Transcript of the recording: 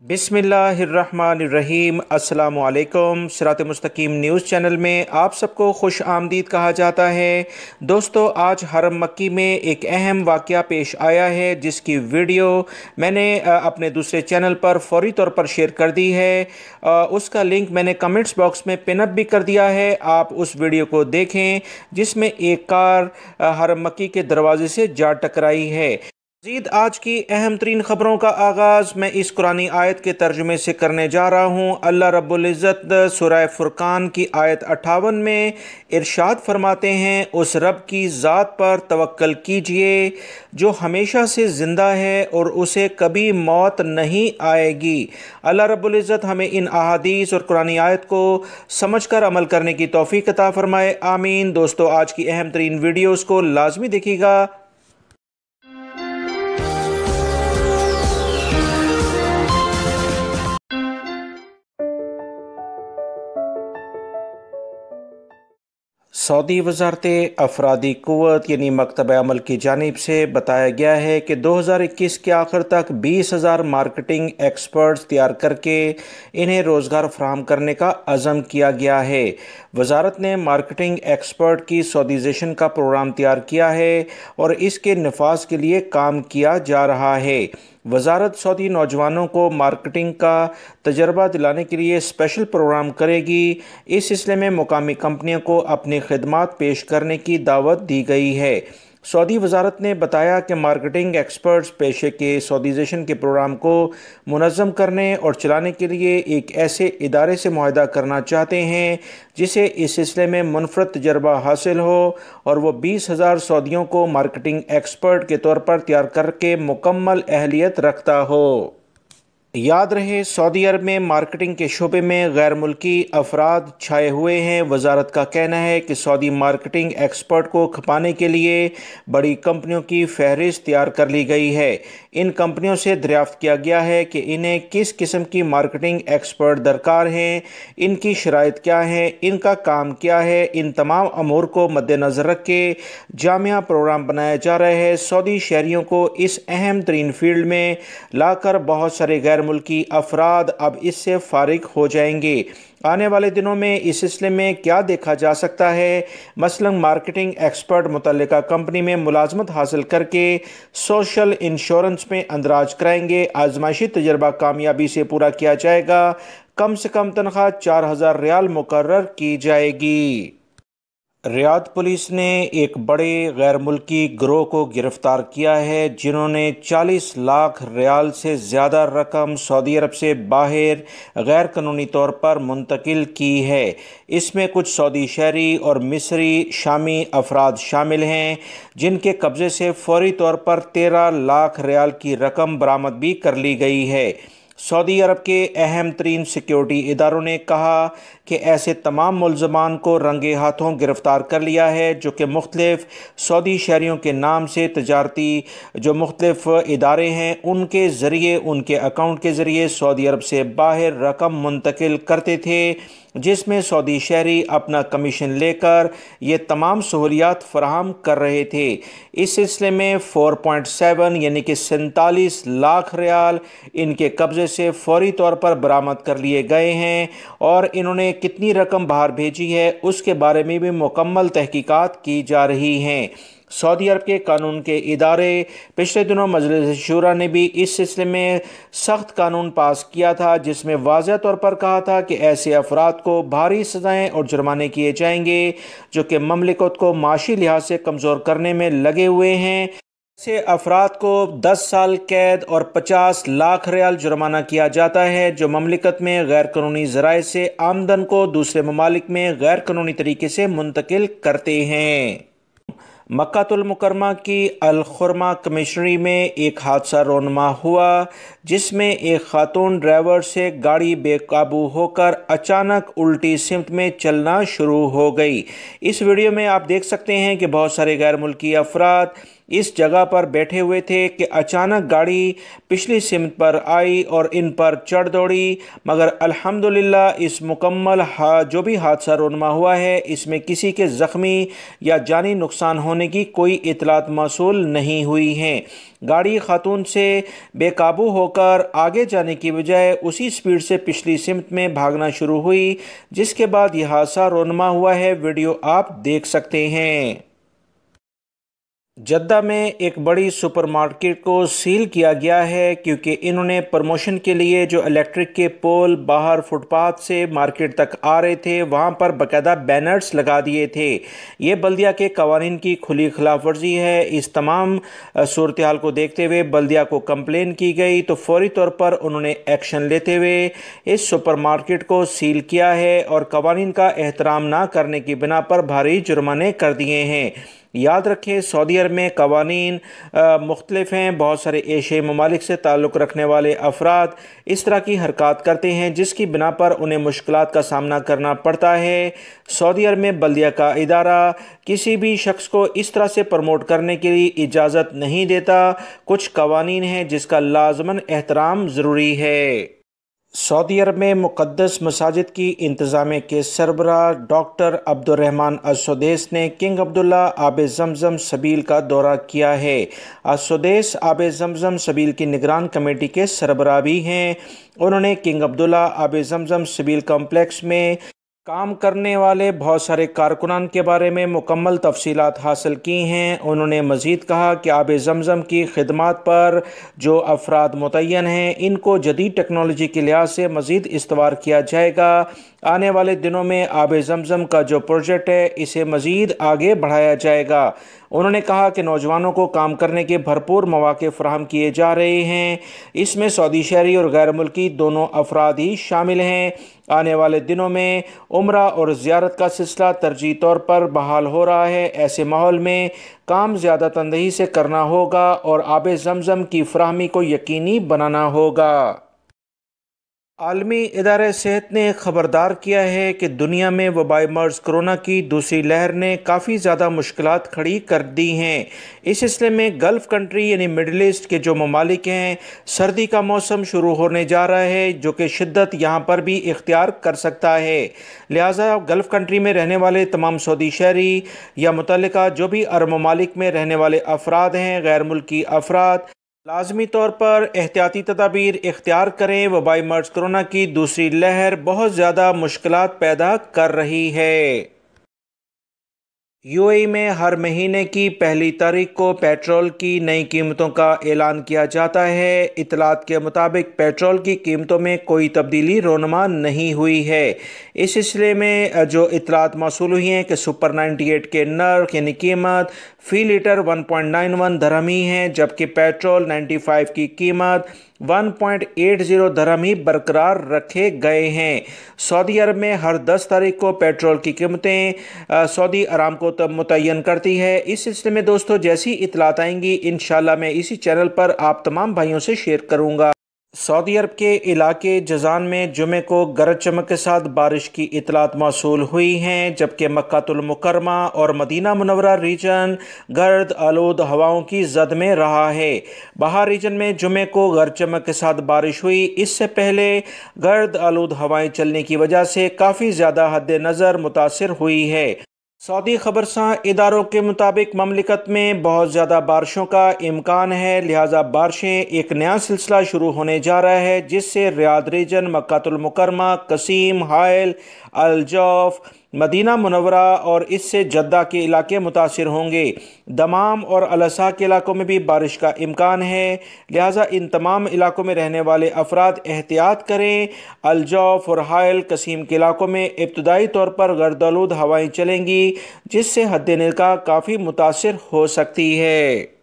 बिस्मिल्लाहिर्रहमानिर्रहीम। अस्सलामु अलैकुम। सिरात मुस्तकीम न्यूज़ चैनल में आप सबको खुश आमदीद कहा जाता है। दोस्तों, आज हरम मक्की में एक अहम वाक़या पेश आया है जिसकी वीडियो मैंने अपने दूसरे चैनल पर फौरी तौर पर शेयर कर दी है। उसका लिंक मैंने कमेंट्स बॉक्स में पिन अप भी कर दिया है। आप उस वीडियो को देखें जिसमें एक कार हरम मक्की के दरवाजे से जा टकराई है। मज़ीद आज की अहम तरीन ख़बरों का आगाज़ मैं इस कुरानी आयत के तर्जुमे से करने जा रहा हूँ। अल्लाह रब्बुल इज़्ज़त सूरह फुरक़ान की आयत 58 में इरशाद फरमाते हैं, उस रब की ज़ात पर तवक्कल कीजिए जो हमेशा से ज़िंदा है और उसे कभी मौत नहीं आएगी। अल्लाह रब्बुल इज़्ज़त हमें इन अहादीस और कुरानी आयत को समझ कर अमल करने की तौफ़ीक़ अता फ़रमाए, आमीन। दोस्तों, आज की अहम तरीन वीडियोज़ को लाजमी देखिएगा। सऊदी वज़ारत अफरादी क़ुव्वत यानी मकतब अमल की जानिब से बताया गया है कि 2021 के आखिर तक 20,000 मार्केटिंग एक्सपर्ट्स तैयार करके इन्हें रोज़गार फराहम करने का अज़म किया गया है। वज़ारत ने मार्केटिंग एक्सपर्ट की सऊदीज़ेशन का प्रोग्राम तैयार किया है और इसके नफाज के लिए काम किया जा रहा है। वज़ारत सऊदी नौजवानों को मार्केटिंग का तजर्बा दिलाने के लिए स्पेशल प्रोग्राम करेगी। इस सिलसिले में मुकामी कंपनियों को अपनी खिदमात पेश करने की दावत दी गई है। सऊदी वज़ारत ने बताया कि मार्केटिंग एक्सपर्ट्स पेशे के सऊदीज़ेशन के प्रोग्राम को मुनज़्ज़म करने और चलाने के लिए एक ऐसे इदारे से मुआहदा करना चाहते हैं जिसे इस सिलसिले में मुनफ़रद तजर्बा हासिल हो और वो 20,000 सऊदियों को मार्केटिंग एक्सपर्ट के तौर पर तैयार करके मुकम्मल अहलियत रखता हो। याद रहे, सऊदी अरब में मार्केटिंग के शोबे में गैर मुल्की अफराद छाए हुए हैं। वज़ारत का कहना है कि सऊदी मार्केटिंग एक्सपर्ट को खपाने के लिए बड़ी कंपनियों की फहरिस्त तैयार कर ली गई है। इन कंपनियों से दरियाफ्त किया गया है कि इन्हें किस किस्म की मार्केटिंग एक्सपर्ट दरकार हैं, इनकी शराइत क्या है, इनका काम क्या है। इन तमाम अमूर को मद्देनज़र रख के जामिया प्रोग्राम बनाया जा रहा है। सऊदी शहरियों को इस अहम तरीन फील्ड में लाकर बहुत सारे गैर मुल्की अफराद अब इससे फारिग हो जाएंगे। आने वाले दिनों में इस सिलसिले में क्या देखा जा सकता है, मसलन मार्केटिंग एक्सपर्ट मुतल्लिका कंपनी में मुलाजमत हासिल करके सोशल इंश्योरेंस में अंदराज कराएंगे। आजमाइशी तजर्बा कामयाबी से पूरा किया जाएगा। कम से कम तनख्वाह 4,000 रियाल मुकर्रर की जाएगी। रियाद पुलिस ने एक बड़े गैर मुल्की गिरोह को गिरफ्तार किया है जिन्होंने 40 लाख रियाल से ज़्यादा रकम सऊदी अरब से बाहर गैर कानूनी तौर पर मुंतकिल की है। इसमें कुछ सऊदी शहरी और मिस्री शामी अफराद शामिल हैं जिनके कब्ज़े से फौरी तौर पर 13 लाख रियाल की रकम बरामद भी कर ली गई है। सऊदी अरब के अहम तरीन सिक्योरिटी इदारों ने कहा कि ऐसे तमाम मुल्ज़मान को रंगे हाथों गिरफ़्तार कर लिया है जो कि मुख्तलिफ़ सऊदी शहरियों के नाम से तजारती जो मुख्तलिफ़ इदारे हैं उनके ज़रिए उनके अकाउंट के ज़रिए सऊदी अरब से बाहर रकम मुंतकिल करते थे, जिसमें सऊदी शहरी अपना कमीशन लेकर ये तमाम सहूलियात फराहम कर रहे थे। इस सिलसिले में 4.7 यानी कि 47 लाख रियाल इनके कब्ज़े से फौरी तौर पर बरामद कर लिए गए हैं और इन्होंने कितनी रकम बाहर भेजी है उसके बारे में भी मुकम्मल तहकीकात की जा रही हैं। सऊदी अरब के कानून के इदारे पिछले दिनों मजलिस शूरा ने भी इस सिलसिले में सख्त कानून पास किया था जिसमें वाज़ह तौर पर कहा था कि ऐसे अफराद को भारी सज़ाएँ और जुर्माने किए जाएंगे जो कि ममलिकत को माशी लिहाज से कमज़ोर करने में लगे हुए हैं। ऐसे अफराद को 10 साल कैद और 50 लाख रियाल जुर्माना किया जाता है जो ममलिकत में गैर कानूनी ज़राए से आमदन को दूसरे ममालिक में गैर कानूनी तरीके से मुंतकिल करते हैं। मक्कातुल मुकरमा की अल खुरमा कमिश्नरी में एक हादसा रोनमा हुआ जिसमें एक खातून ड्राइवर से गाड़ी बेकाबू होकर अचानक उल्टी सिमत में चलना शुरू हो गई। इस वीडियो में आप देख सकते हैं कि बहुत सारे गैर मुल्की अफराद इस जगह पर बैठे हुए थे कि अचानक गाड़ी पिछली सिमत पर आई और इन पर चढ़ दौड़ी, मगर अल्हम्दुलिल्लाह इस मुकम्मल जो भी हादसा रोनमा हुआ है इसमें किसी के ज़ख्मी या जानी नुकसान होने की कोई इतलात मौसूल नहीं हुई हैं। गाड़ी खातून से बेकाबू होकर आगे जाने की बजाय उसी स्पीड से पिछली सिमत में भागना शुरू हुई, जिसके बाद यह हादसा रोनमा हुआ है। वीडियो आप देख सकते हैं। जद्दा में एक बड़ी सुपरमार्केट को सील किया गया है क्योंकि इन्होंने प्रमोशन के लिए जो इलेक्ट्रिक के पोल बाहर फुटपाथ से मार्केट तक आ रहे थे वहां पर बाकायदा बैनर्स लगा दिए थे। ये बल्दिया के कवानीन की खुली खिलाफ वर्जी है। इस तमाम सूरत हाल को देखते हुए बल्दिया को कंप्लेन की गई तो फौरी तौर पर उन्होंने एक्शन लेते हुए इस सुपरमार्केट को सील किया है और कवानीन का एहतराम ना करने की बिना पर भारी जुर्माने कर दिए हैं। याद रखें, सऊदी अरब में कवानीन मुख्तलिफ हैं। बहुत सारे एशियाई ममालिक से ताल्लुक़ रखने वाले अफराद इस तरह की हरकत करते हैं जिसकी बिना पर उन्हें मुश्किलात का सामना करना पड़ता है। सऊदी अरब में बल्दिया का इदारा किसी भी शख्स को इस तरह से प्रमोट करने के लिए इजाज़त नहीं देता। कुछ कवानीन हैं जिसका लाज़मन एहतराम ज़रूरी है। सऊदी अरब में मुक़द्दस मसाजिद की इंतज़ामिया के सरबराह डॉक्टर अब्दुर्रहमान अस-सुदैस ने किंग अब्दुल्ला आब ज़मज़म सबील का दौरा किया है। अस-सुदैस आब ज़मज़म सबील की निगरान कमेटी के सरबराह भी हैं। उन्होंने किंग अब्दुल्ला आब ज़मज़म सबील कम्प्लेक्स में काम करने वाले बहुत सारे कारकुनान के बारे में मुकम्मल तफसीलात हासिल की हैं। उन्होंने मज़ीद कहा कि आब ज़मज़म की खिदमात पर जो अफराद मुतय्यन हैं इनको जदीद टेक्नोलॉजी के लिहाज से मज़ीद इस्तवार किया जाएगा। आने वाले दिनों में आब ज़मज़म का जो प्रोजेक्ट है इसे मज़ीद आगे बढ़ाया जाएगा। उन्होंने कहा कि नौजवानों को काम करने के भरपूर मौके फ़राहम किए जा रहे हैं। इसमें सऊदी शहरी और गैर मुल्की दोनों अफराद ही शामिल हैं। आने वाले दिनों में उम्रा और ज़ियारत का सिलसिला तरजीही तौर पर बहाल हो रहा है। ऐसे माहौल में काम ज़्यादा तंदही से करना होगा और आब ज़मज़म की फ़राहमी को यकीनी बनाना होगा। आलमी इदारे सेहत ने ख़बरदार किया है कि दुनिया में वबाई मर्ज़ कोरोना की दूसरी लहर ने काफ़ी ज़्यादा मुश्किलात खड़ी कर दी हैं। इस सिलसिले में गल्फ़ कंट्री यानी मिडल ईस्ट के जो ममालिक हैं, सर्दी का मौसम शुरू होने जा रहा है जो कि शिद्दत यहाँ पर भी इख्तियार कर सकता है। लिहाजा गल्फ़ कंट्री में रहने वाले तमाम सऊदी शहरी या मुतल्लिका जो भी अरब ममालिक में रहने वाले अफराद हैं, गैर मुल्की अफराद, लाजमी तौर पर एहतियाती तदाबीर इख्तियार करें। वबाई मर्ज़ कोरोना की दूसरी लहर बहुत ज़्यादा मुश्किलात पैदा कर रही है। यूएई में हर महीने की पहली तारीख को पेट्रोल की नई कीमतों का ऐलान किया जाता है। इतलात के मुताबिक पेट्रोल की कीमतों में कोई तब्दीली रोनमा नहीं हुई है। इस सिलसिले में जो इतलात मौसूल हुई हैं कि सुपर 98 के नर्ख यानी कीमत फ़ी लीटर 1.91 दरहम ही है, जबकि पेट्रोल 95 की कीमत 1.80 दरहम ही बरकरार रखे गए हैं। सऊदी अरब में हर 10 तारीख को पेट्रोल की कीमतें सऊदी अरामको तब मुतय्यन करती है। इस सिलसिले में दोस्तों जैसी इतलात आएंगी इंशाल्लाह मैं इसी चैनल पर आप तमाम भाइयों से शेयर करूँगा। सऊदी अरब के इलाके जज़ान में जुमे को गरज चमक के साथ बारिश की इतलात मौसूल हुई हैं, जबकि मक्कातुल मुकर्रमा और मदीना मुनव्वरा रीजन गर्द आलूद हवाओं की जद में रहा है। बाहर रीजन में जुमे को गरज चमक के साथ बारिश हुई। इससे पहले गर्द आलूद हवाएं चलने की वजह से काफ़ी ज़्यादा हद नज़र मुतासिर हुई है। सऊदी खबरसां इदारों के मुताबिक ममलिकत में बहुत ज़्यादा बारिशों का इम्कान है, लिहाजा बारिशें एक नया सिलसिला शुरू होने जा रहा है जिससे रियाद रीजन, मक्कातुल मुकर्रमा, कसीम, हाइल, अल जौफ, मदीना मुनव्वरा और इससे जद्दा के इलाके मुतासिर होंगे। दमाम और अलसा के इलाकों में भी बारिश का इम्कान है, लिहाजा इन तमाम इलाकों में रहने वाले अफराद एहतियात करें। अल जौफ और हाइल, कसीम के इलाकों में इब्तदाई तौर पर गर्दालूद हवाएं चलेंगी जिससे हद निगाह काफ़ी मुतासिर हो सकती है।